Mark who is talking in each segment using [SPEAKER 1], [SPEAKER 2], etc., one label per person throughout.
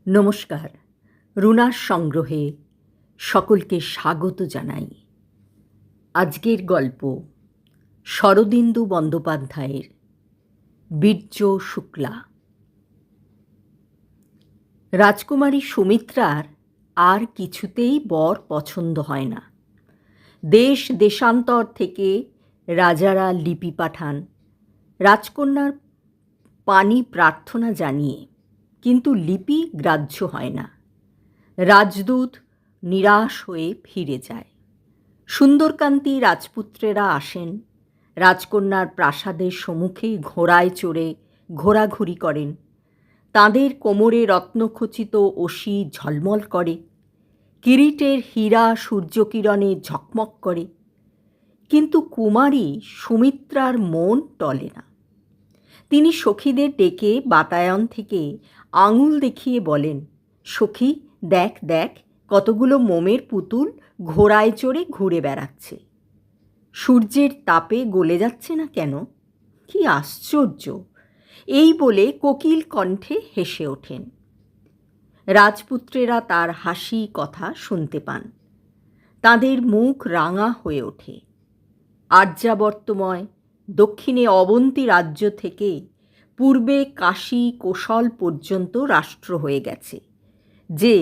[SPEAKER 1] নমস্কার। রুনার সংগ্রহে সকলকে স্বাগত জানাই। আজকের গল্প শরদিন্দু বন্দ্যোপাধ্যায়ের বীর্য শুক্লা। রাজকুমারী সুমিত্রার আর কিছুতেই বর পছন্দ হয় না। দেশ দেশান্তর থেকে রাজারা লিপি পাঠান রাজকন্যার পানি প্রার্থনা জানিয়ে, কিন্তু লিপি গ্রাহ্য হয় না। রাজদূত নিরাশ হয়ে ফিরে যায়। সুন্দরকান্তি রাজপুত্রেরা আসেন, রাজকন্যার প্রাসাদের সম্মুখে ঘোড়ায় চড়ে ঘোরাঘুরি করেন। তাঁদের কোমরে রত্নখচিত অসি ঝলমল করে, কিরিটের হীরা সূর্যকিরণে ঝকমক করে। কিন্তু কুমারী সুমিত্রার মন টলে না। তিনি সখীদের ডেকে বাতায়ন থেকে আঙুল দেখিয়ে বলেন, সখী দেখ দেখ, কতগুলো মোমের পুতুল ঘোড়ায় চড়ে ঘুরে বেড়াচ্ছে। সূর্যের তাপে গলে যাচ্ছে না কেন? কি আশ্চর্য! এই বলে কোকিল কণ্ঠে হেসে ওঠেন। রাজপুত্রেরা তার হাসি কথা শুনতে পান। তাদের মুখ রাঙা হয়ে ওঠে। আর্যাবর্তময় দক্ষিণে অবন্তী রাজ্য থেকে পূর্বে কাশী কোশল পর্যন্ত রাষ্ট্র হয়ে গেছে, যে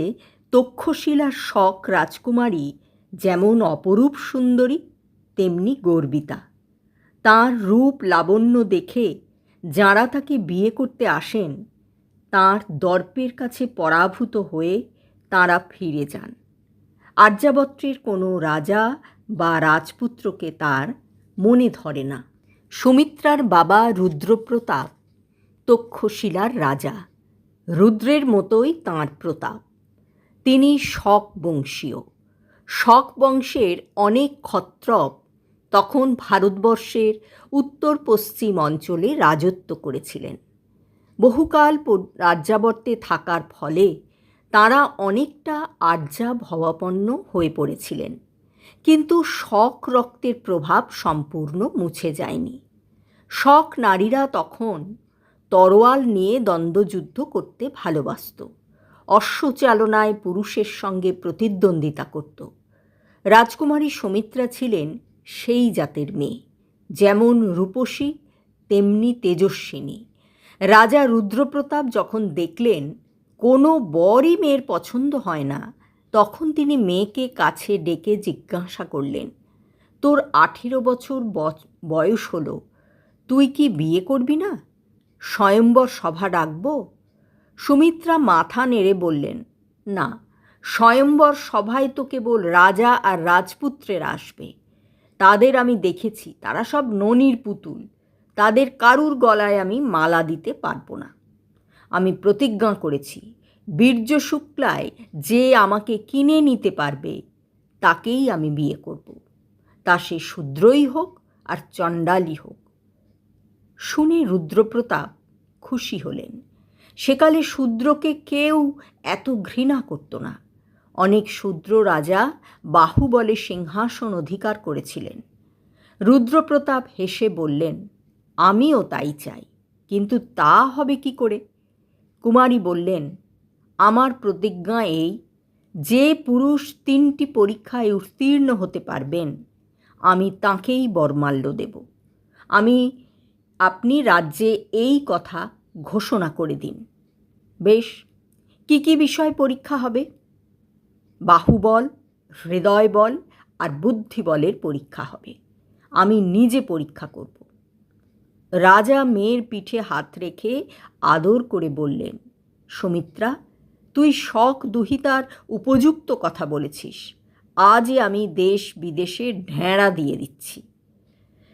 [SPEAKER 1] তক্ষশিলার শক রাজকুমারী যেমন অপরূপ সুন্দরী তেমনি গর্বিতা। তাঁর রূপ লাবণ্য দেখে যাঁরা তাকে বিয়ে করতে আসেন, তাঁর দর্পের কাছে পরাভূত হয়ে তাঁরা ফিরে যান। আর্যাবর্তের কোনো রাজা বা রাজপুত্রকে তার মনে ধরে না। সুমিত্রার বাবা রুদ্রপ্রতাপ তক্ষশিলার রাজা। রুদ্রের মতোই তাঁর প্রতাপ। তিনি শক বংশীয়। শক বংশের অনেক ক্ষত্রপ তখন ভারতবর্ষের উত্তর পশ্চিম অঞ্চলে রাজত্ব করেছিলেন। বহুকাল রাজ্যাবর্তে থাকার ফলে তাঁরা অনেকটা আর্যাভাবাপন্ন হয়ে পড়েছিলেন, কিন্তু শক রক্তের প্রভাব সম্পূর্ণ মুছে যায়নি। শক নারীরা তখন তরোয়াল নিয়ে দ্বন্দ্বযুদ্ধ করতে ভালোবাসত, অশ্বচালনায় পুরুষের সঙ্গে প্রতিদ্বন্দ্বিতা করত। রাজকুমারী সুমিত্রা ছিলেন সেই জাতের মেয়ে, যেমন রূপসী তেমনি তেজস্বিনী। রাজা রুদ্রপ্রতাপ যখন দেখলেন কোনো বরই মেয়ের পছন্দ হয় না, তখন তিনি মেয়েকে কাছে ডেকে জিজ্ঞাসা করলেন, তোর 18 বছর বয়স হলো, তুই কি বিয়ে করবি না? স্বয়ম্বর সভা ডাকব? সুমিত্রা মাথা নেড়ে বললেন, না, স্বয়ম্বর সভায় তো কেবল রাজা আর রাজপুত্রেরা আসবে। তাদের আমি দেখেছি, তারা সব ননির পুতুল। তাদের কারুর গলায় আমি মালা দিতে পারবো না। আমি প্রতিজ্ঞা করেছি, বীর্য শুক্লায় যে আমাকে কিনে নিতে পারবে তাকেই আমি বিয়ে করব, তা সে শূদ্রই হোক আর চণ্ডালই হোক। শুনে রুদ্রপ্রতাপ খুশি হলেন। সেকালে শূদ্রকে কেউ এত ঘৃণা করত না। অনেক শূদ্র রাজা বাহুবলে সিংহাসন অধিকার করেছিলেন। রুদ্রপ্রতাপ হেসে বললেন, আমিও তাই চাই, কিন্তু তা হবে কি করে? কুমারী বললেন, আমার প্রতিজ্ঞা এই, যে পুরুষ 3টি পরীক্ষায় উত্তীর্ণ হতে পারবেন, আমি তাঁকেই বরমাল্য দেব। আপনি রাজ্যে এই কথা ঘোষণা করে দিন। বেশ, কি কি বিষয় পরীক্ষা হবে? বাহুবল, হৃদয় বল আর বুদ্ধিবলের পরীক্ষা হবে। আমি নিজে পরীক্ষা করব। রাজা মেয়ের পিঠে হাত রেখে আদর করে বললেন, সুমিত্রা, তুই শক দুহিতার উপযুক্ত কথা বলেছিস। আজই আমি দেশ বিদেশে ঢেঁড়া দিয়ে দিচ্ছি।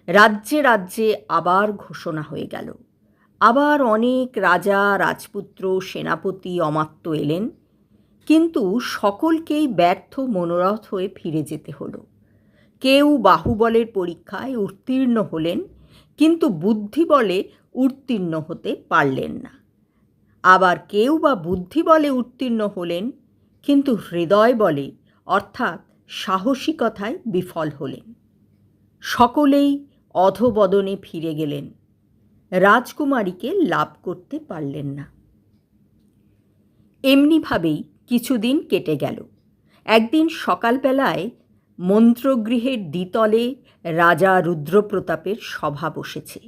[SPEAKER 1] রাজ্যে রাজ্যে আবার ঘোষণা হয়ে গেল। আবার অনেক রাজা, রাজপুত্র, সেনাপতি, অমাত্য এলেন, কিন্তু সকলকেই ব্যর্থ মনোরথ হয়ে ফিরে যেতে হলো। কেউ বাহুবলের পরীক্ষায় উত্তীর্ণ হলেন, কিন্তু বুদ্ধিবলে উত্তীর্ণ হতে পারলেন না। আবার কেউ বা বুদ্ধিবলে উত্তীর্ণ হলেন, কিন্তু হৃদয় বলে অর্থাৎ সাহসিকতায় বিফল হলেন। সকলেই অধোবদনে ফিরে গেলেন, রাজকুমারীকে লাভ করতে পারলেন না। এমনিভাবেই কিছুদিন কেটে গেল। একদিন সকালবেলায় মন্ত্রগৃহের দ্বিতলে রাজা রুদ্রপ্রতাপের সভা বসেছে।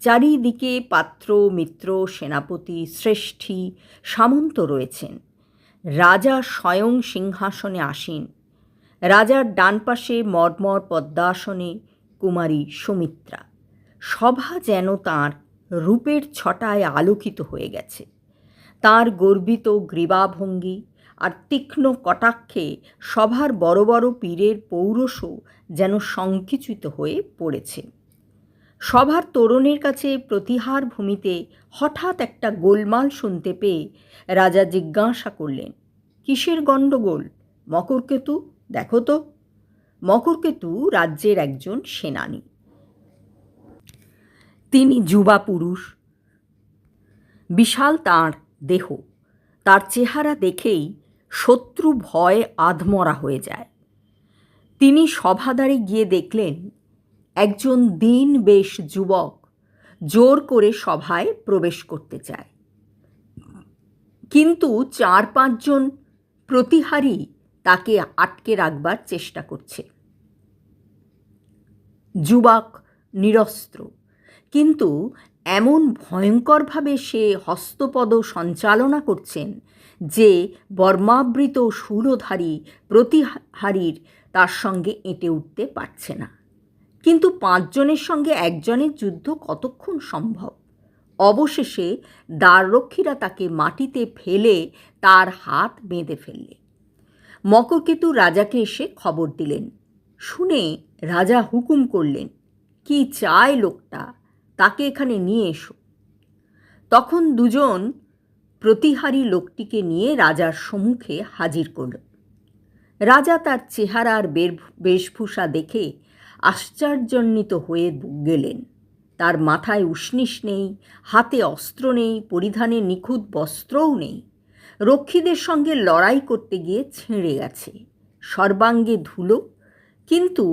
[SPEAKER 1] চারিদিকে পাত্র, মিত্র, সেনাপতি, শ্রেষ্ঠী, সামন্ত রয়েছেন। রাজা স্বয়ং সিংহাসনে আসীন। রাজার ডান পাশে মর্মর পদ্মাসনে কুমারী সুমিত্রা। সভা যেন তাঁর রূপের ছটায় আলোকিত হয়ে গেছে। তাঁর গর্বিত গ্রীবাভঙ্গি আর তীক্ষ্ণ কটাক্ষে সভার বড় বড় পীরের পৌরসও যেন সংকুচিত হয়ে পড়েছে। সভার তোরণের কাছে প্রতিহার ভূমিতে হঠাৎ একটা গোলমাল শুনতে পেয়ে রাজা জিজ্ঞাসা করলেন, কিসের গণ্ডগোল? মকরকেতু, দেখো তো। মকরকেতু রাজ্যের একজন সেনানী। তিনি যুবা পুরুষ, বিশাল তাঁর দেহ। তার চেহারা দেখেই শত্রু ভয়ে আধমরা হয়ে যায়। তিনি সভাদ্বারে গিয়ে দেখলেন একজন দীন বেশ যুবক জোর করে সভায় প্রবেশ করতে চায়, কিন্তু 4-5 জন প্রতিহারী তাকে আটকে রাখবার চেষ্টা করছে। যুবক নিরস্ত্র, কিন্তু এমন ভয়ঙ্করভাবে সে হস্তপদ সঞ্চালনা করছেন যে বর্মাবৃত শূলধারী প্রতিহারীর তার সঙ্গে এঁটে উঠতে পারছে না। কিন্তু 5 জনের সঙ্গে একজনের যুদ্ধ কতক্ষণ সম্ভব? অবশেষে দ্বাররক্ষীরা তাকে মাটিতে ফেলে তার হাত বেঁধে ফেললে। মকরকেতু রাজাকে এসে খবর দিলেন। শুনে রাজা হুকুম করলেন, কি চায় লোকটা, তাকে এখানে নিয়ে এসো। তখন 2 জন প্রতিহারী লোকটিকে নিয়ে রাজার সম্মুখে হাজির করল। রাজা তার চেহারার বেশভূষা দেখে আশ্চর্যান্বিত হয়ে গেলেন। তার মাথায় উষ্ণিস নেই, হাতে অস্ত্র নেই, পরিধানে নিখুঁত বস্ত্রও নেই। রক্ষীদের সঙ্গে লড়াই করতে গিয়ে ছিঁড়ে গেছে, সর্বাঙ্গে ধুলো, কিন্তু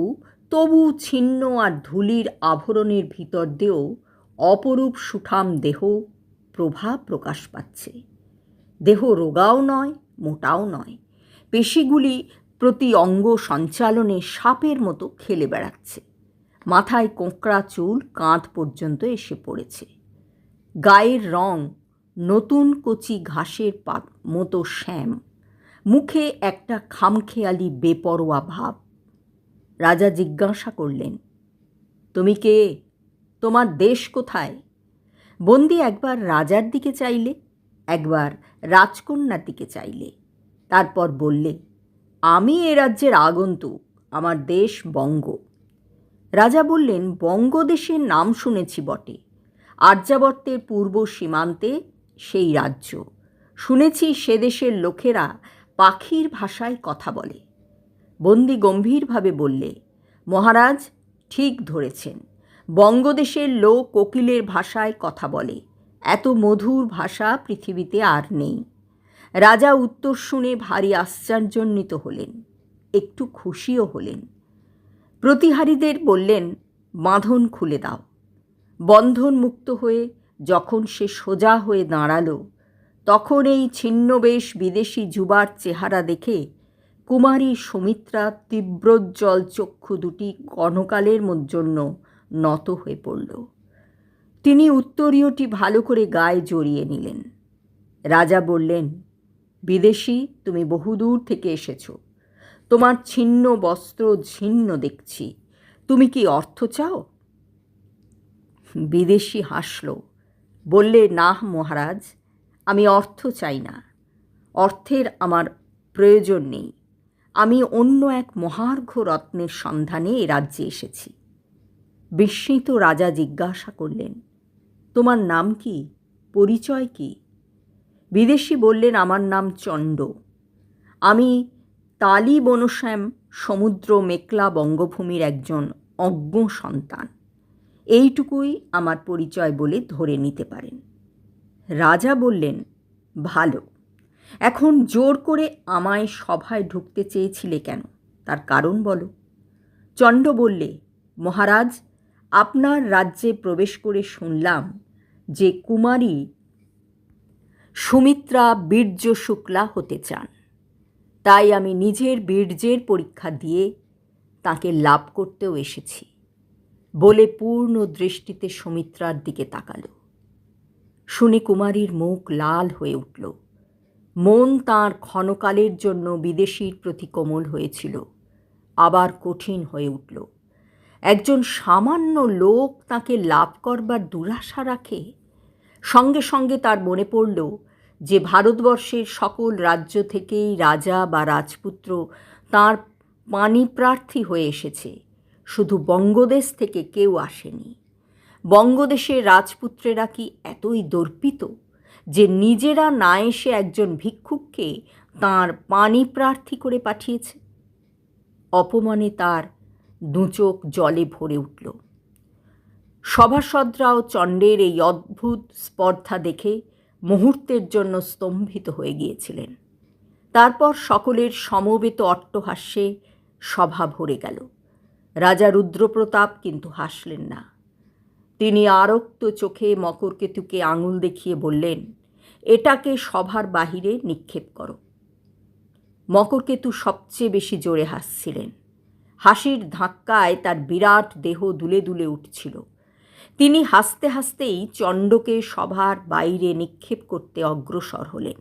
[SPEAKER 1] তবু ছিন্ন আর ধুলির আভরণের ভিতর দিয়েও অপরূপ সুঠাম দেহ প্রভা প্রকাশ পাচ্ছে। দেহ রোগাও নয়, মোটাও নয়, পেশিগুলি প্রতি অঙ্গ সঞ্চালনে সাপের মতো খেলে বেড়াচ্ছে। মাথায় কোঁকড়া চুল কাঁধ পর্যন্ত এসে পড়েছে। গায়ের রং নতুন কচি ঘাসের মতো শ্যাম, মুখে একটা খামখেয়ালি বেপরোয়া ভাব। রাজা জিজ্ঞাসা করলেন, তুমি কে? তোমার দেশ কোথায়? বন্দি একবার রাজার দিকে চাইলে, একবার রাজকন্যার দিকে চাইলে, তারপর বললে, আমি এ রাজ্যের আগন্তুক, আমার দেশ বঙ্গ। রাজা বললেন, বঙ্গদেশের নাম শুনেছি বটে, আর্যাবর্তের পূর্ব সীমান্তে সেই রাজ্য। শুনেছি সে দেশের লোকেরা পাখির ভাষায় কথা বলে। বন্দি গম্ভীরভাবে বললে, মহারাজ ঠিক ধরেছেন, বঙ্গদেশের লোক কোকিলের ভাষায় কথা বলে। এত মধুর ভাষা পৃথিবীতে আর নেই। রাজা উত্তর শুনে ভারী আশ্চর্যান্বিত হলেন, একটু খুশিও হলেন। প্রতিহারীদের বললেন, বাঁধন খুলে দাও। বন্ধন মুক্ত হয়ে যখন সে সোজা হয়ে দাঁড়ালো, তখন এই ছিন্নবেশ বিদেশি যুবার চেহারা দেখে কুমারী সুমিত্রা তীব্রোজ্জ্বল চক্ষু দুটি কনকালের জন্য নত হয়ে পড়ল। তিনি উত্তরীয়টি ভালো করে গায়ে জড়িয়ে নিলেন। রাজা বললেন, বিদেশি, তুমি বহুদূর থেকে এসেছ, তোমার ছিন্ন বস্ত্র ছিন্ন দেখছি, তুমি কি অর্থ চাও? বিদেশি হাসল, বললে, না মহারাজ, আমি অর্থ চাই না, অর্থের আমার প্রয়োজন নেই। আমি অন্য এক মহার্ঘ রত্নের সন্ধানে এ রাজ্যে এসেছি। বিস্মিত রাজা জিজ্ঞাসা করলেন, তোমার নাম কি, পরিচয় কি? বিদেশি বললেন, আমার নাম চণ্ড। আমি তালি বনশ্যাম সমুদ্র মেকলা বঙ্গভূমির একজন অজ্ঞ সন্তান। এইটুকুই আমার পরিচয় বলে ধরে নিতে পারেন। রাজা বললেন, ভালো, এখন জোর করে আমায় সভায় ঢুকতে চেয়েছিলে কেন, তার কারণ বলো। চণ্ড বললে, মহারাজ, আপনার রাজ্যে প্রবেশ করে শুনলাম যে কুমারী সুমিত্রা বীর্য শুক্লা হতে চান, তাই আমি নিজের বীর্যের পরীক্ষা দিয়ে তাকে লাভ করতেও এসেছি বলে পূর্ণ দৃষ্টিতে সুমিত্রার দিকে তাকাল। শুনে কুমারীর মুখ লাল হয়ে উঠল। মন তাঁর ক্ষণকালের জন্য বিদেশীর প্রতি কোমল হয়েছিল, আবার কঠিন হয়ে উঠল। একজন সামান্য লোক তাকে লাভ করবার দুরাশা রাখে। সঙ্গে সঙ্গে তার মনে পড়ল যে ভারতবর্ষের সকল রাজ্য থেকেই রাজা বা রাজপুত্র তাঁর পাণিপ্রার্থী হয়ে এসেছে, শুধু বঙ্গদেশ থেকে কেউ আসেনি। বঙ্গদেশের রাজপুত্রেরা কি এতই দর্পিত যে নিজেরা না এসে একজন ভিক্ষুককে তাঁর পাণিপ্রার্থী করে পাঠিয়েছে? অপমানে তার দুচোখ জলে ভরে উঠল। সভাসদরাও চণ্ডের এই অদ্ভুত স্পর্ধা দেখে মুহূর্তের জন্য স্তম্ভিত হয়ে গিয়েছিলেন। তারপর সকলের সমবেত অট্টহাস্যে সভা ভরে গেল। রাজা রুদ্রপ্রতাপ কিন্তু হাসলেন না। তিনি আরক্ত চোখে মকরকেতুকে আঙুল দেখিয়ে বললেন, এটাকে সভার বাহিরে নিক্ষেপ করো। মকরকেতু সবচেয়ে বেশি জোরে হাসছিলেন। হাসির ধাক্কায় তার বিরাট দেহ দুলে দুলে উঠছিল। তিনি হাসতে হাসতেই চণ্ডকে সভার বাইরে নিক্ষেপ করতে অগ্রসর হলেন।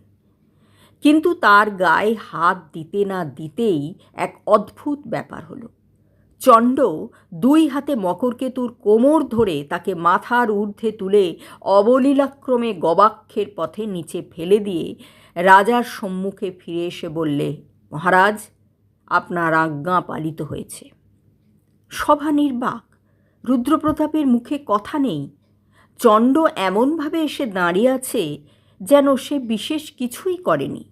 [SPEAKER 1] কিন্তু তার গায়ে হাত দিতে না দিতেই এক অদ্ভুত ব্যাপার হলো। চণ্ড দুই হাতে মকরকেতুর কোমর ধরে তাকে মাথার ঊর্ধ্বে তুলে অবলীলাক্রমে গবাক্ষের পথে নিচে ফেলে দিয়ে রাজার সম্মুখে ফিরে এসে বললে, মহারাজ, আপনার আজ্ঞা পালিত হয়েছে। সভা নির্বাক। রুদ্রপ্রতাপের মুখে কথা নেই। চণ্ড এমনভাবে এসে দাঁড়িয়ে আছে যেন সে বিশেষ কিছুই করেনি,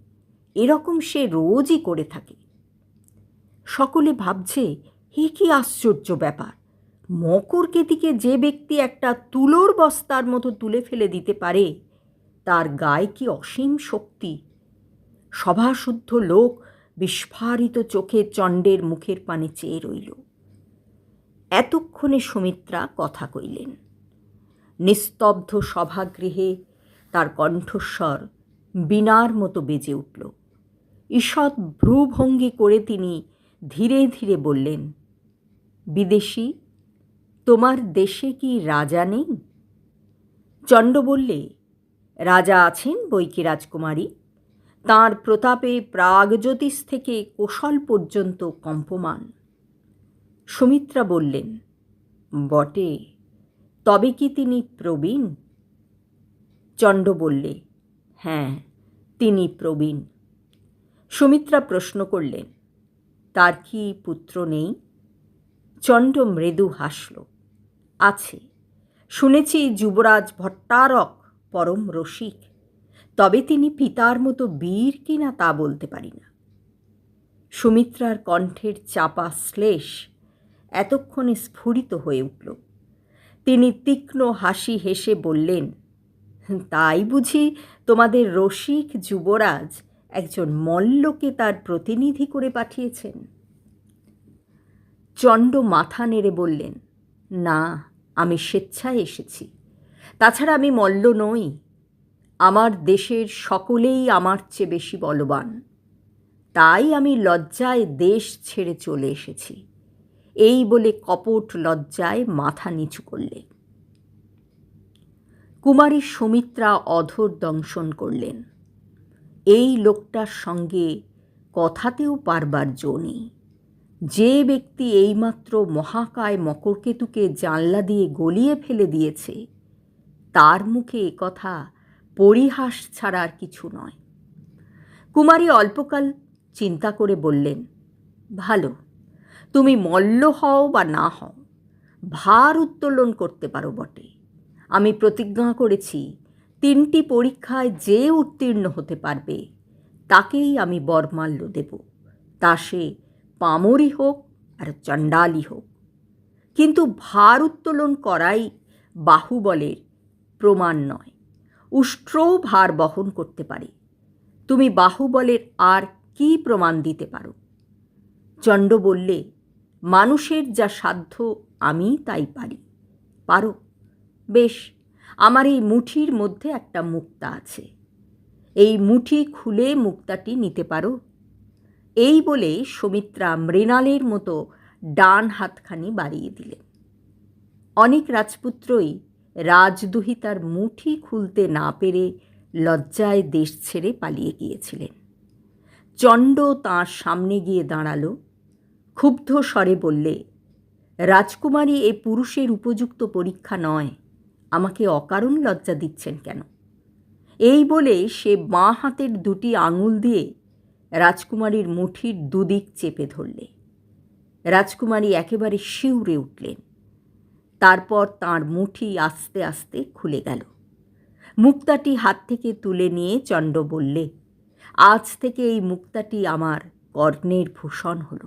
[SPEAKER 1] এরকম সে রোজই করে থাকে। সকলে ভাবছে, এ কি আশ্চর্য ব্যাপার! মকরকেতুকে যে ব্যক্তি একটা তুলোর বস্তার মতো তুলে ফেলে দিতে পারে, তার গায়ে কি অসীম শক্তি! সভাশুদ্ধ লোক বিস্ফারিত চোখে চণ্ডের মুখের পানে চেয়ে রইল। এতক্ষণে সুমিত্রা কথা কইলেন। নিস্তব্ধ সভাগৃহে তার কণ্ঠস্বর বীণার মতো বেজে উঠল। ঈষৎ ভ্রুভঙ্গি করে তিনি ধীরে ধীরে বললেন, বিদেশী, তোমার দেশে কি রাজা নেই? চণ্ড বললে, রাজা আছেন বৈকি রাজকুমারী, তাঁর প্রতাপে প্রাগজ্যোতিষ থেকে কোশল পর্যন্ত কম্পমান। সুমিত্রা বললেন, বটে, তবে কি তিনি প্রবীণ? চণ্ড বললে, হ্যাঁ, তিনি প্রবীণ। সুমিত্রা প্রশ্ন করলেন, তার কি পুত্র নেই? চণ্ড মৃদু হাসল, আছে। শুনেছি যুবরাজ ভট্টারক পরম রসিক, তবে তিনি পিতার মতো বীর কিনা তা বলতে পারি না। সুমিত্রার কণ্ঠের চাপা শ্লেষ এতক্ষণে স্ফুরিত হয়ে উঠল। তিনি তীক্ষ্ণ হাসি হেসে বললেন, তাই বুঝি তোমাদের রসিক যুবরাজ একজন মল্লকে তার প্রতিনিধি করে পাঠিয়েছেন? চণ্ড মাথা নেড়ে বললেন, না, আমি স্বেচ্ছায় এসেছি। তাছাড়া আমি মল্ল নই। আমার দেশের সকলেই আমার চেয়ে বেশি বলবান, তাই আমি লজ্জায় দেশ ছেড়ে চলে এসেছি। এই বলে কপট লজ্জায় মাথা নিচু করলে। কুমারী সুমিত্রা অধর দংশন করলেন। এই লোকটার সঙ্গে কথাতেও পারবার জো নেই। যে ব্যক্তি এইমাত্র মহাকায় মকরকেতুকে জানলা দিয়ে গলিয়ে ফেলে দিয়েছে, তার মুখে এ কথা পরিহাস ছাড়া আর কিছু নয়। কুমারী অল্পকাল চিন্তা করে বললেন, ভালো, তুমি মল্ল হও বা না হও, ভার উত্তোলন করতে পারো বটে। আমি প্রতিজ্ঞা করেছি, 3টি পরীক্ষায় যে উত্তীর্ণ হতে পারবে তাকেই আমি বরমাল্য দেব, তা সে পামরই হোক আর চণ্ডালই হোক। কিন্তু ভার উত্তোলন করাই বাহুবলের প্রমাণ নয়। উষ্ট্রও ভার বহন করতে পারে। তুমি বাহুবলের আর কি প্রমাণ দিতে পারো? চণ্ড বললে, মানুষের যা সাধ্য আমি তাই পারি। পারো? বেশ, আমার এই মুঠির মধ্যে একটা মুক্তা আছে। এই মুঠি খুলে মুক্তাটি নিতে পারো? এই বলে সুমিত্রা মৃণালের মতো ডান হাতখানি বাড়িয়ে দিলেন। অনেক রাজপুত্রই রাজদুহিতার মুঠি খুলতে না পেরে লজ্জায় দেশ ছেড়ে পালিয়ে গিয়েছিলেন। চণ্ড তাঁর সামনে গিয়ে দাঁড়াল, ক্ষুব্ধ স্বরে বললে, রাজকুমারী এ পুরুষের উপযুক্ত পরীক্ষা নয়, আমাকে অকারণ লজ্জা দিচ্ছেন কেন? এই বলে সে বাঁ হাতের দুটি আঙুল দিয়ে রাজকুমারীর মুঠির দুদিক চেপে ধরলে। রাজকুমারী একেবারে শিউরে উঠলেন। তারপর তাঁর মুঠি আস্তে আস্তে খুলে গেল। মুক্তাটি হাত থেকে তুলে নিয়ে চণ্ড বললে, আজ থেকে এই মুক্তাটি আমার কর্ণের ভূষণ হল।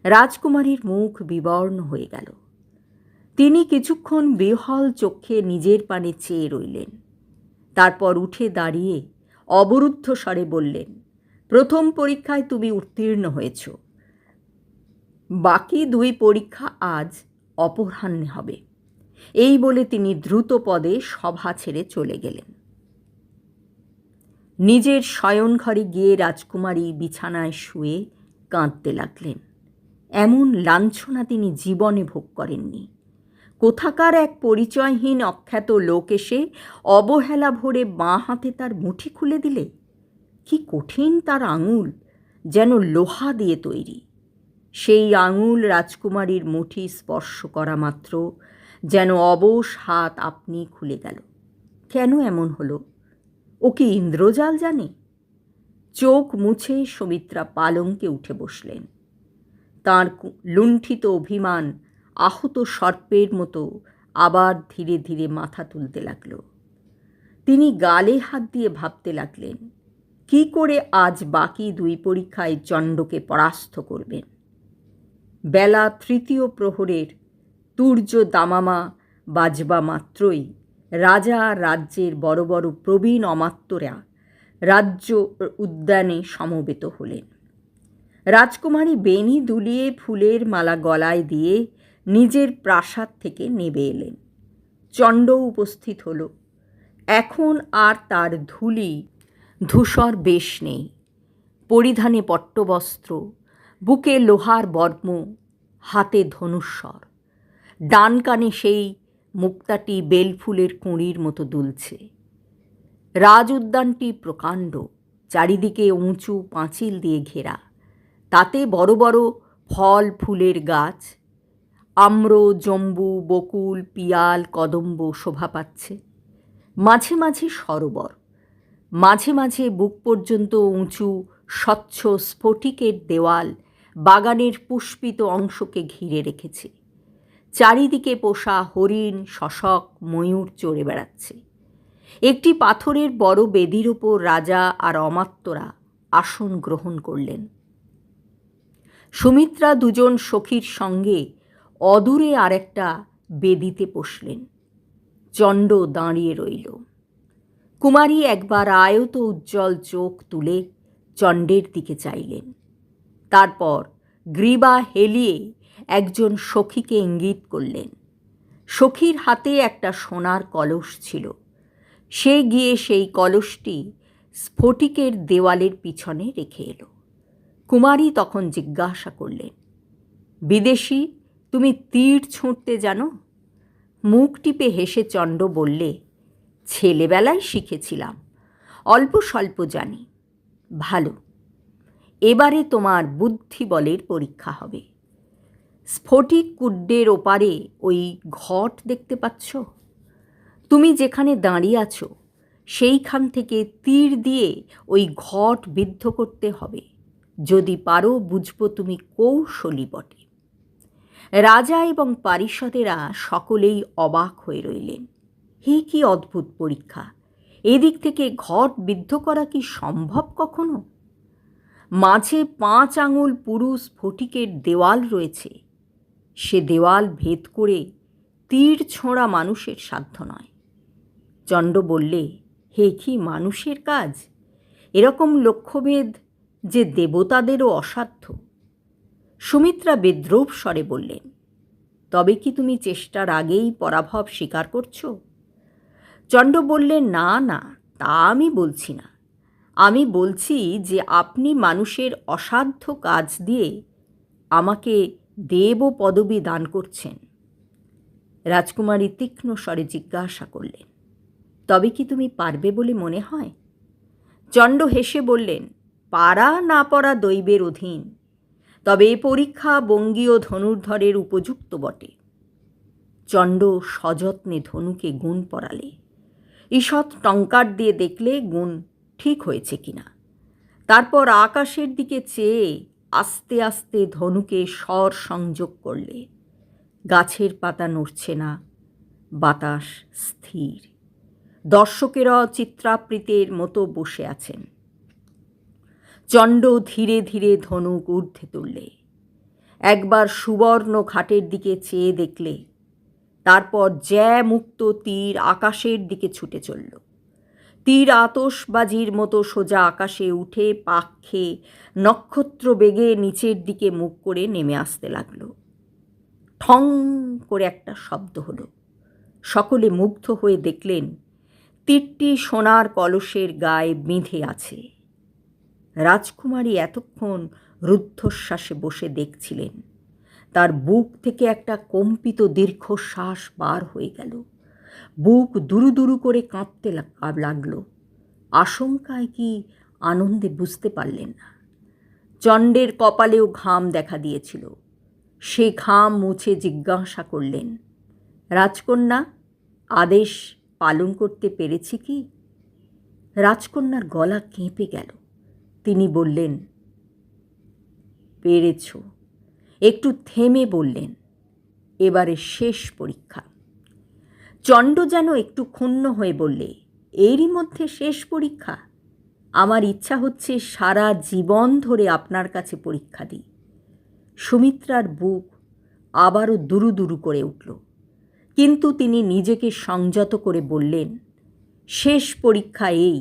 [SPEAKER 1] রাজকুমারীর মুখ বিবর্ণ হয়ে গেল। তিনি কিছুক্ষণ বিহ্বল চক্ষে নিজের পানে চেয়ে রইলেন। তারপর উঠে দাঁড়িয়ে অবরুদ্ধ স্বরে বললেন, প্রথম পরীক্ষায় তুমি উত্তীর্ণ হয়েছ, বাকি দুই পরীক্ষা আজ অপরাহ্নে হবে। এই বলে তিনি দ্রুত পদে সভা ছেড়ে চলে গেলেন। নিজের শয়নঘরে গিয়ে রাজকুমারী বিছানায় শুয়ে কাঁদতে লাগলেন। এমন লাঞ্ছনা তিনি জীবনে ভোগ করেননি। কোথাকার এক পরিচয়হীন অখ্যাত লোক এসে অবহেলা ভরে বাঁ হাতে তার মুঠি খুলে দিলে। কি কঠিন তার আঙুল, যেন লোহা দিয়ে তৈরি। সেই আঙুল রাজকুমারীর মুঠি স্পর্শ করা মাত্র যেন অবশ হাত আপনি খুলে গেল। কেন এমন হলো? ও কি ইন্দ্রজাল জানে? চোখ মুছে সুমিত্রা পালঙ্কে উঠে বসলেন। তাঁর লুণ্ঠিত অভিমান আহত সর্পের মতো আবার ধীরে ধীরে মাথা তুলতে লাগল। তিনি গালে হাত দিয়ে ভাবতে লাগলেন, কি করে আজ বাকি দুই পরীক্ষায় চণ্ডকে পরাস্ত করবেন। বেলা তৃতীয় প্রহরের তুর্য দামামা বাজবা মাত্রই রাজা রাজ্যের বড় বড় প্রবীণ অমাত্যরা রাজ্য উদ্যানে সমবেত হলেন। রাজকুমারী বেণী দুলিয়ে ফুলের মালা গলায় দিয়ে নিজের প্রাসাদ থেকে নেমে এলেন। চণ্ড উপস্থিত হল। এখন আর তার ধূসর বেশ নেই। পরিধানে পট্টবস্ত্র, বুকে লোহার বর্ম, হাতে ধনুস্বর। ডান কানে সেই মুক্তাটি বেলফুলের কুঁড়ির মতো দুলছে। রাজ উদ্যানটি প্রকাণ্ড, চারিদিকে উঁচু পাঁচিল দিয়ে ঘেরা। তাতে বড় বড় ফল ফুলের গাছ, আম্র, জম্বু, বকুল, পিয়াল, কদম্ব শোভা পাচ্ছে। মাঝে মাঝে সরোবর, মাঝে মাঝে বুক পর্যন্ত উঁচু স্বচ্ছ স্ফটিকের দেওয়াল বাগানের পুষ্পিত অংশকে ঘিরে রেখেছে। চারিদিকে পোষা হরিণ, শশক, ময়ূর চড়ে বেড়াচ্ছে। একটি পাথরের বড় বেদির ওপর রাজা আর অমাত্যরা আসন গ্রহণ করলেন। সুমিত্রা দুজন সখীর সঙ্গে অদূরে আরেকটা বেদিতে বসলেন। চণ্ড দাঁড়িয়ে রইল। কুমারী একবার আয়ত উজ্জ্বল চোখ তুলে চণ্ডের দিকে চাইলেন। তারপর গ্রীবা হেলিয়ে একজন সখীকে ইঙ্গিত করলেন। সখীর হাতে একটা সোনার কলস ছিল। সে গিয়ে সেই কলসটি স্ফটিকের দেওয়ালের পিছনে রেখে এলো। কুমারী তখন জিজ্ঞাসা করলেন, বিদেশী, তুমি তীর ছুঁড়তে জানো? মুখ টিপে হেসে চণ্ড বললে, ছেলেবেলায় শিখেছিলাম, অল্প স্বল্প জানি। ভালো, এবারে তোমার বুদ্ধি বলের পরীক্ষা হবে। স্ফটিক কুণ্ডের ওপারে ওই ঘট দেখতে পাচ্ছ? তুমি যেখানে দাঁড়িয়ে আছো সেইখান থেকে তীর দিয়ে ওই ঘট বিদ্ধ করতে হবে। যদি পারো বুঝবো তুমি কৌশলী বটে। রাজা এবং পারিষদেরা সকলেই অবাক হয়ে রইলেন। হে কি অদ্ভুত পরীক্ষা! এদিক থেকে ঘট বিদ্ধ করা কি সম্ভব কখনো? মাঝে 5 আঙুল পুরু স্ফটিকের দেওয়াল রয়েছে। সে দেওয়াল ভেদ করে তীর ছোঁড়া মানুষের সাধ্য নয়। চণ্ড বললে, হে কি মানুষের কাজ! এরকম লক্ষ্যভেদ যে দেবতাদেরও অসাধ্য। সুমিত্রা বিদ্রূপ স্বরে বললেন, তবে কি তুমি চেষ্টার আগেই পরাভব স্বীকার করছো? চণ্ড বললেন, না না, তা আমি বলছি না। আমি বলছি যে আপনি মানুষের অসাধ্য কাজ দিয়ে আমাকে দেব পদবী দান করছেন। রাজকুমারী তীক্ষ্ণ স্বরে জিজ্ঞাসা করলেন, তবে কি তুমি পারবে বলে মনে হয়? চণ্ড হেসে বললেন, পারা না পড়া দৈবের অধীন, তবে এ পরীক্ষা বঙ্গীয় ধনুর্ধরের উপযুক্ত বটে। চণ্ড সযত্নে ধনুকে গুণ পরালে। ঈষৎ টঙ্কার দিয়ে দেখলে গুণ ঠিক হয়েছে কিনা। তারপর আকাশের দিকে চেয়ে আস্তে আস্তে ধনুকে স্বর সংযোগ করলে। গাছের পাতা নড়ছে না, বাতাস স্থির। দর্শকেরা চিত্রাবৃতের মতো বসে আছেন। চণ্ড ধীরে ধীরে ধনুক ঊর্ধ্বে তুললে। একবার সুবর্ণ ঘাটের দিকে চেয়ে দেখলে। তারপর জ্যামুক্ত তীর আকাশের দিকে ছুটে চলল। তীর আতশবাজির মতো সোজা আকাশে উঠে পাক খেয়ে নক্ষত্র বেগে নিচের দিকে মুখ করে নেমে আসতে লাগল। ঠং করে একটা শব্দ হলো। সকলে মুগ্ধ হয়ে দেখলেন তীরটি সোনার কলসের গায়ে বেঁধে আছে। রাজকুমারী এতক্ষণ রুদ্ধশ্বাসে বসে দেখছিলেন। তার বুক থেকে একটা কম্পিত দীর্ঘশ্বাস বার হয়ে গেল। বুক দুরু দুরু করে কাঁপতে লাগল। আশঙ্কায় কি আনন্দে বুঝতে পারলেন না। চণ্ডের কপালেও ঘাম দেখা দিয়েছিল। সে ঘাম মুছে জিজ্ঞাসা করলেন, রাজকন্যা, আদেশ পালন করতে পেরেছি কি? রাজকন্যার গলা কেঁপে গেল। তিনি বললেন, পেরেছ। একটু থেমে বললেন, এবারে শেষ পরীক্ষা। চণ্ড যেন একটু ক্ষুণ্ণ হয়ে বললে, এরই মধ্যে শেষ পরীক্ষা? আমার ইচ্ছা হচ্ছে সারা জীবন ধরে আপনার কাছে পরীক্ষা দিই। সুমিত্রার বুক আবারও দুরু দুরু করে উঠল, কিন্তু তিনি নিজেকে সংযত করে বললেন, শেষ পরীক্ষা এই,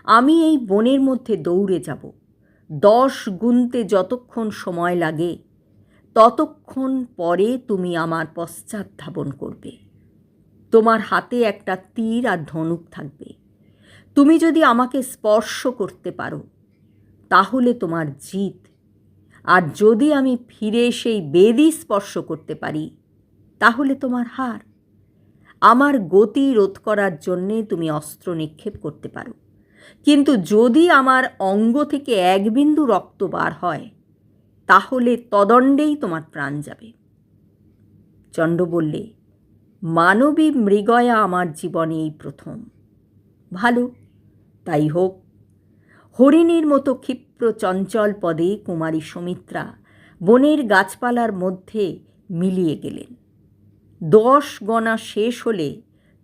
[SPEAKER 1] আমি এই বনের মধ্যে দৌড়ে যাব। 10 গুনতে যতক্ষণ সময় লাগে ততক্ষণ পরে তুমি আমার পশ্চাৎ ধাবন করবে। তোমার হাতে একটা তীর আর ধনুক থাকবে। তুমি যদি আমাকে স্পর্শ করতে পারো তাহলে তোমার জিত, আর যদি আমি ফিরে সেই বেদী স্পর্শ করতে পারি তাহলে তোমার হার। আমার গতি রোধ করার জন্যে তুমি অস্ত্র নিক্ষেপ করতে পারো, কিন্তু যদি আমার অঙ্গ থেকে এক বিন্দু রক্ত বার হয় তাহলে তদণ্ডেই তোমার প্রাণ যাবে। চণ্ড বললে, মানবী মৃগয়া আমার জীবনে এই প্রথম। ভালো, তাই হোক। হরিণীর মতো ক্ষিপ্র চঞ্চল পদে কুমারী সুমিত্রা বনের গাছপালার মধ্যে মিলিয়ে গেলেন। 10 গণা শেষ হলে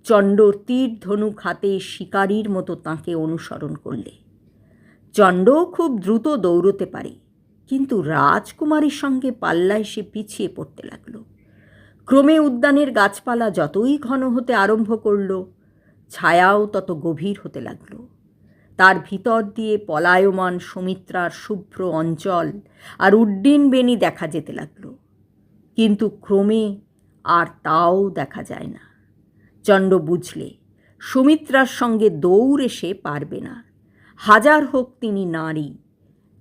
[SPEAKER 1] চণ্ড তীর ধনুক হাতে শিকারীর মতো তাঁকে অনুসরণ করলে। চণ্ড খুব দ্রুত দৌড়তে পারে, কিন্তু রাজকুমারীর সঙ্গে পাল্লায় সে পিছিয়ে পড়তে লাগল। ক্রমে উদ্যানের গাছপালা যতই ঘন হতে আরম্ভ করল, ছায়াও তত গভীর হতে লাগল। তার ভিতর দিয়ে পলায়মান সুমিত্রার শুভ্র অঞ্চল আর উড্ডীন বেণী দেখা যেতে লাগল, কিন্তু ক্রমে আর তাও দেখা যায় না। চণ্ড বুঝলে সুমিত্রার সঙ্গে দৌড়ে সে পারবে না। হাজার হোক তিনি নারী,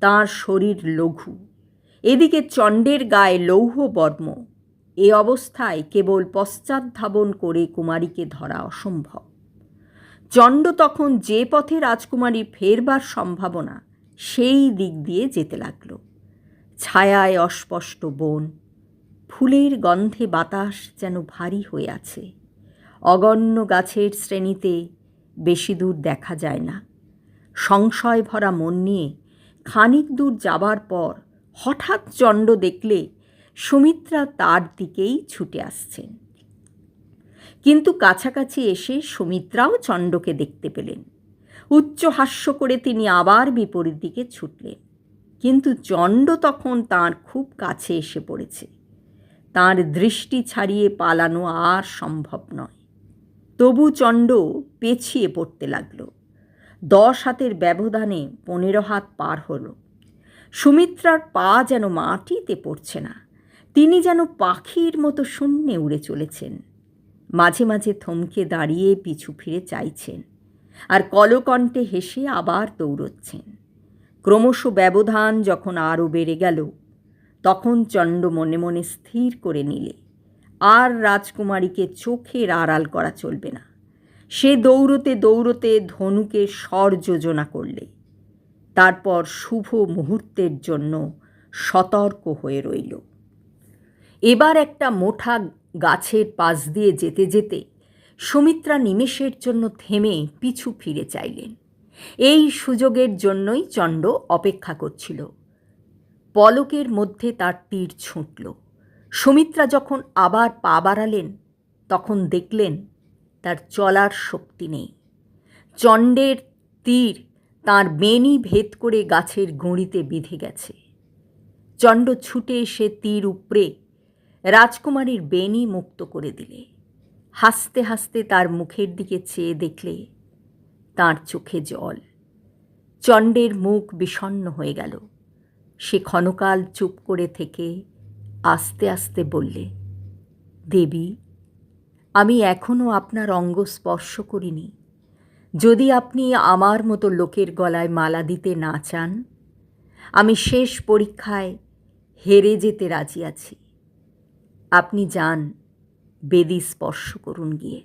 [SPEAKER 1] তাঁর শরীর লঘু। এদিকে চণ্ডের গায়ে লৌহ বর্ম। এ অবস্থায় কেবল পশ্চাৎধাবন করে কুমারীকে ধরা অসম্ভব। চণ্ড তখন যে পথে রাজকুমারী ফেরবার সম্ভাবনা সেই দিক দিয়ে যেতে লাগল। ছায়ায় অস্পষ্ট বন, ফুলের গন্ধে বাতাস যেন ভারী হয়ে আছে। অগণ্য গাছের শ্রেণীতে বেশি দূর দেখা যায় না। সংশয় ভরা মন নিয়ে খানিক দূর যাবার পর হঠাৎ চণ্ড দেখলে সুমিত্রা তার দিকেই ছুটে আসছেন। কিন্তু কাছাকাছি এসে সুমিত্রাও চণ্ডকে দেখতে পেলেন। উচ্চ হাস্য করে তিনি আবার বিপরীত দিকে ছুটলেন, কিন্তু চণ্ড তখন তাঁর খুব কাছে এসে পড়েছে। তাঁর দৃষ্টি ছাড়িয়ে পালানো আর সম্ভব নয়। তবু চণ্ড পেছিয়ে পড়তে লাগল। 10 হাতের ব্যবধানে 15 হাত পার হল। সুমিত্রার পা যেন মাটিতে পড়ছে না। তিনি যেন পাখির মতো শূন্যে উড়ে চলেছেন। মাঝে মাঝে থমকে দাঁড়িয়ে পিছু ফিরে চাইছেন। আর কলকণ্ঠে হেসে আবার দৌড়চ্ছেন। ক্রমশ ব্যবধান যখন আরও বেড়ে গেল, তখন চণ্ড মনে মনে স্থির করে নিলে আর রাজকুমারীকে চোখের আড়াল করা চলবে না। সে দৌড়তে দৌড়তে ধনুকে স্বর যোজনা করলে, তারপর শুভ মুহূর্তের জন্য সতর্ক হয়ে রইল। এবার একটা মোটা গাছের পাশ দিয়ে যেতে যেতে সুমিত্রা নিমেষের জন্য থেমে পিছু ফিরে চাইলেন। এই সুযোগের জন্যই চণ্ড অপেক্ষা করছিল। পলকের মধ্যে তার তীর ছুঁটল। সুমিত্রা যখন আবার পা বাড়ালেন, তখন দেখলেন তার চলার শক্তি নেই। চণ্ডের তীর তাঁর বেণী ভেদ করে গাছের গুঁড়িতে বিঁধে গেছে। চণ্ড ছুটে এসে তীর উপড়ে রাজকুমারীর বেণী মুক্ত করে দিলে। হাসতে হাসতে তার মুখের দিকে চেয়ে দেখলে তাঁর চোখে জল। চণ্ডের মুখ বিষণ্ণ হয়ে গেল। সে ক্ষণকাল চুপ করে থেকে আস্তে আস্তে বললে, দেবী, আমি এখনও আপনার অঙ্গ স্পর্শ করিনি। যদি আপনি আমার মতো লোকের গলায় মালা দিতে না চান, আমি শেষ পরীক্ষায় হেরে যেতে রাজি আছি। আপনি যান, বেদী স্পর্শ করুন গিয়ে।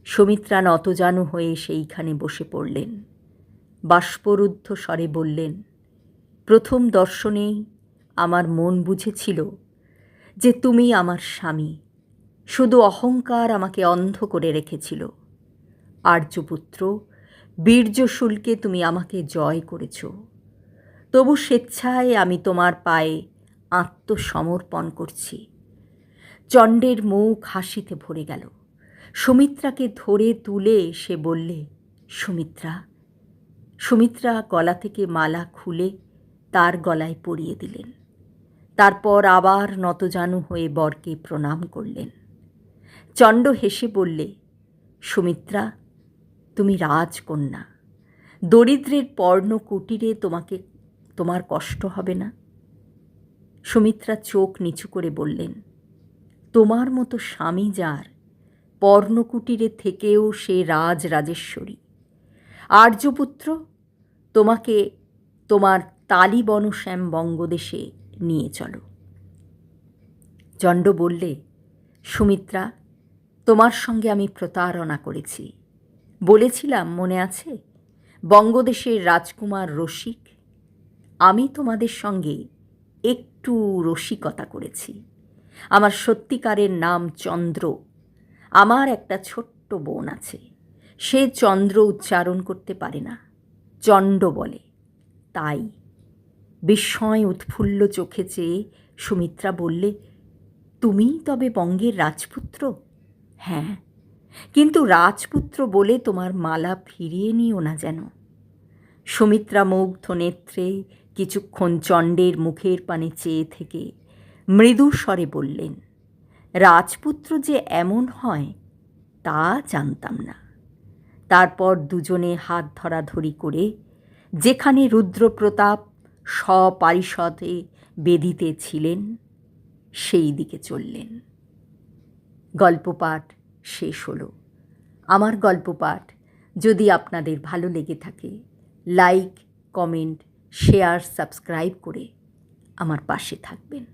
[SPEAKER 1] সুমিত্রা নতজানু হয়ে সেইখানে বসে পড়লেন। বাষ্পরুদ্ধ স্বরে বললেন, প্রথম দর্শনেই আমার মন বুঝেছিল যে তুমি আমার স্বামী। শুধু অহংকার আমাকে অন্ধ করে রেখেছিল। আর্যপুত্র, বীর্যশুল্কে তুমি আমাকে জয় করেছ। তবু স্বেচ্ছায় আমি তোমার পায়ে আত্মসমর্পণ করছি। চণ্ডের মুখ হাসিতে ভরে গেল। সুমিত্রাকে ধরে তুলে সে বললে, সুমিত্রা। সুমিত্রা গলা থেকে মালা খুলে তার গলায় পরিয়ে দিলেন। তারপর আবার নতজানু হয়ে বরকে প্রণাম করলেন। চণ্ড হেসে বললে, সুমিত্রা, তুমি রাজকন্যা। দরিদ্রের পর্ণ কুটিরে তোমার কষ্ট হবে না। সুমিত্রা চোখ নিচু করে বললেন, তোমার মতো স্বামী যার, পর্ণকুটিরে থেকেও সে রাজরাজেশ্বরী। আর্যপুত্র, তোমাকে তোমার তালিবনশ্যাম বঙ্গদেশে নিয়ে চলো। চণ্ড বললে, সুমিত্রা, তোমার সঙ্গে আমি প্রতারণা করেছি। বলেছিলাম, মনে আছে, বঙ্গদেশের রাজকুমার রসিক। আমি তোমাদের সঙ্গে একটু রসিকতা করেছি। আমার সত্যিকারের নাম চন্দ্র। আমার একটা ছোট্ট বোন আছে। সে চন্দ্র উচ্চারণ করতে পারে না, চণ্ড বলে। তাই বিস্ময় উৎফুল্ল চোখে চেয়ে সুমিত্রা বললে, তুমিই তবে বঙ্গের রাজপুত্র? হ্যাঁ, কিন্তু রাজপুত্র বলে তোমার মালা ফিরিয়ে নিও না যেন। সুমিত্রা মুগ্ধ নেত্রে কিছুক্ষণ চণ্ডের মুখের পানে চেয়ে থেকে মৃদু স্বরে বললেন, রাজপুত্র যে এমন হয় তা জানতাম না। তারপর দুজনে হাত ধরাধরি করে যেখানে রুদ্রপ্রতাপ সপারিষদে বেদিতে ছিলেন সেই দিকে চললেন। গল্পপাঠ শেষ হলো। আমার গল্পপাঠ যদি আপনাদের ভালো লেগে থাকে, লাইক, কমেন্ট, শেয়ার, সাবস্ক্রাইব করে আমার পাশে থাকবেন।